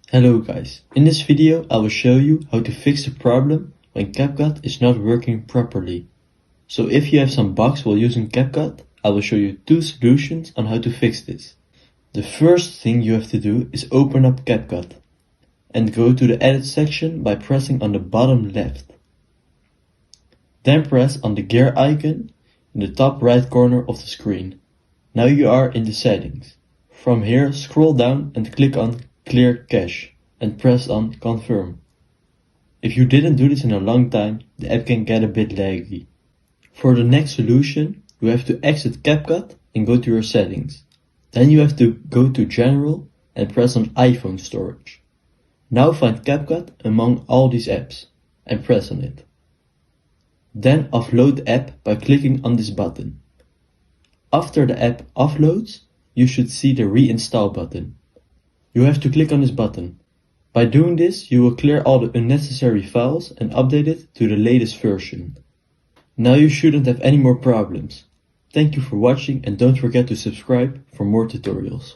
Hello guys, in this video I will show you how to fix the problem when Capcut is not working properly. So if you have some bugs while using Capcut, I will show you two solutions on how to fix this. The first thing you have to do is open up Capcut and go to the edit section by pressing on the bottom left. Then press on the gear icon in the top right corner of the screen. Now you are in the settings. From here scroll down and click on Clear Cache and press on Confirm. If you didn't do this in a long time, the app can get a bit laggy. For the next solution, you have to exit Capcut and go to your settings. Then you have to go to General and press on iPhone storage. Now find Capcut among all these apps and press on it. Then offload the app by clicking on this button. After the app offloads, you should see the reinstall button. You have to click on this button. By doing this, you will clear all the unnecessary files and update it to the latest version. Now you shouldn't have any more problems. Thank you for watching and don't forget to subscribe for more tutorials.